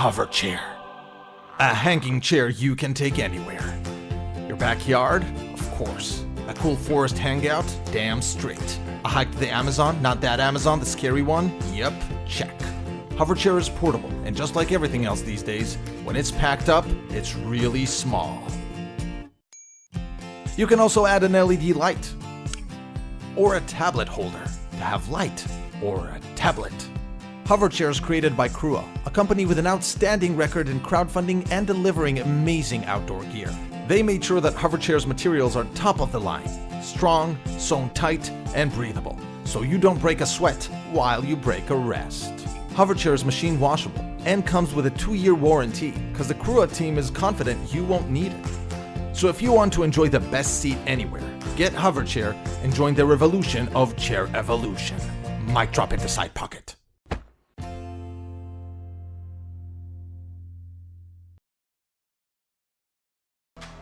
hover chair. A hanging chair you can take anywhere. Your backyard? Of course. A cool forest hangout? Damn straight. A hike to the Amazon? Not that Amazon, the scary one? Yep, check. Hover chair is portable, and just like everything else these days, when it's packed up, it's really small. You can also add an LED light, or a tablet holder to have light, or a tablet. Hover chairs created by Crua, a company with an outstanding record in crowdfunding and delivering amazing outdoor gear. They made sure that hover chairs' materials are top of the line, strong, sewn tight, and breathable, so you don't break a sweat while you break a rest. Hover chair is machine washable and comes with a 2-year warranty, because the Crua team is confident you won't need it. So if you want to enjoy the best seat anywhere, get hover chair and join the revolution of chair evolution. Mic drop in the side pocket.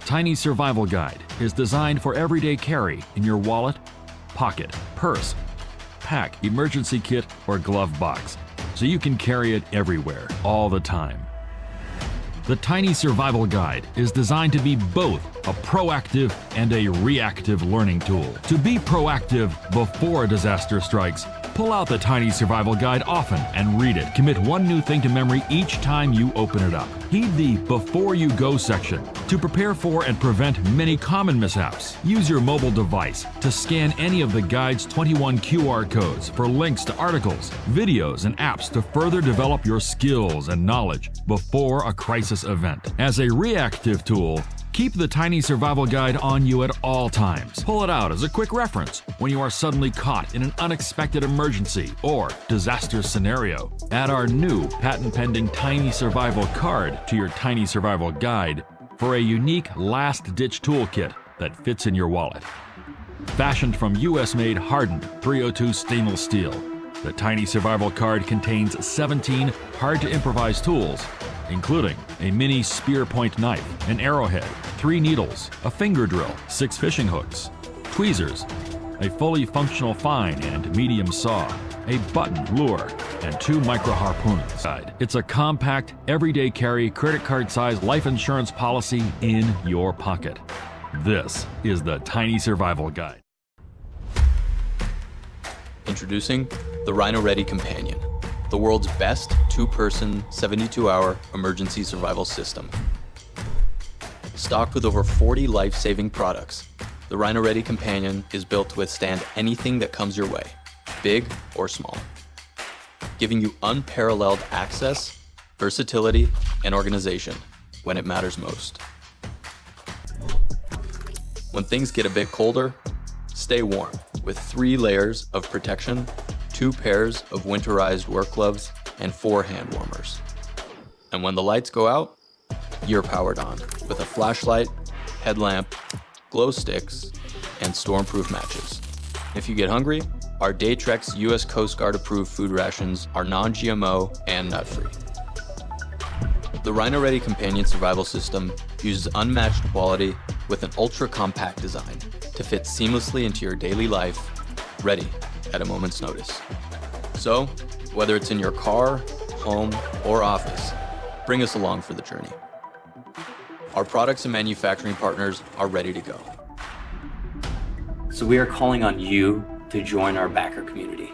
Tiny Survival Guide is designed for everyday carry in your wallet, pocket, purse, pack, emergency kit, or glove box, so you can carry it everywhere, all the time. The Tiny Survival Guide is designed to be both a proactive and a reactive learning tool. To be proactive before a disaster strikes, pull out the Tiny Survival Guide often and read it. Commit one new thing to memory each time you open it up. Heed the Before You Go section to prepare for and prevent many common mishaps. Use your mobile device to scan any of the guide's 21 QR codes for links to articles, videos, and apps to further develop your skills and knowledge before a crisis event. As a reactive tool, keep the Tiny Survival Guide on you at all times. Pull it out as a quick reference when you are suddenly caught in an unexpected emergency or disaster scenario. Add our new patent-pending Tiny Survival card to your Tiny Survival Guide for a unique last-ditch toolkit that fits in your wallet. Fashioned from US-made hardened 302 stainless steel, the Tiny Survival card contains 17 hard-to-improvise tools, including a mini spear point knife, an arrowhead, 3 needles, a finger drill, 6 fishing hooks, tweezers, a fully functional fine and medium saw, a button lure, and 2 micro harpoons. It's a compact, everyday carry, credit card size life insurance policy in your pocket. This is the Tiny Survival Guide. Introducing the Rhino Ready Companion, the world's best 2-person, 72-hour emergency survival system. Stocked with over 40 life-saving products, the Rhino Ready Companion is built to withstand anything that comes your way, big or small, giving you unparalleled access, versatility, and organization when it matters most. When things get a bit colder, stay warm with 3 layers of protection, 2 pairs of winterized work gloves, and 4 hand warmers. And when the lights go out, you're powered on with a flashlight, headlamp, glow sticks, and stormproof matches. If you get hungry, our Daytrex US Coast Guard approved food rations are non-GMO and nut-free. The Rhino Ready Companion Survival System uses unmatched quality with an ultra-compact design to fit seamlessly into your daily life, ready at a moment's notice. So, whether it's in your car, home, or office, bring us along for the journey. Our products and manufacturing partners are ready to go. So we are calling on you to join our backer community,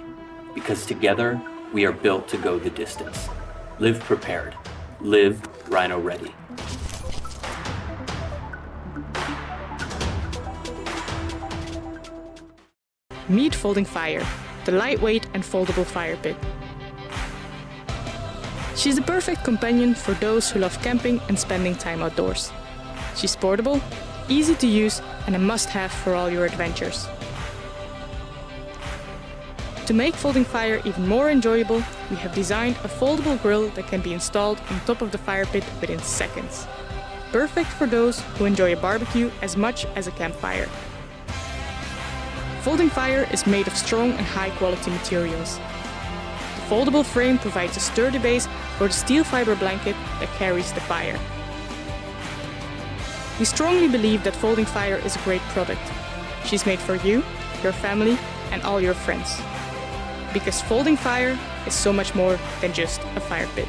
because together we are built to go the distance. Live prepared. Live Rhino Ready. Meet Folding Fire, the lightweight and foldable fire pit. She's the perfect companion for those who love camping and spending time outdoors. She's portable, easy to use, and a must-have for all your adventures. To make Folding Fire even more enjoyable, we have designed a foldable grill that can be installed on top of the fire pit within seconds. Perfect for those who enjoy a barbecue as much as a campfire. Folding Fire is made of strong and high-quality materials. The foldable frame provides a sturdy base for the steel fiber blanket that carries the fire. We strongly believe that Folding Fire is a great product. She's made for you, your family, and all your friends. Because Folding Fire is so much more than just a fire pit.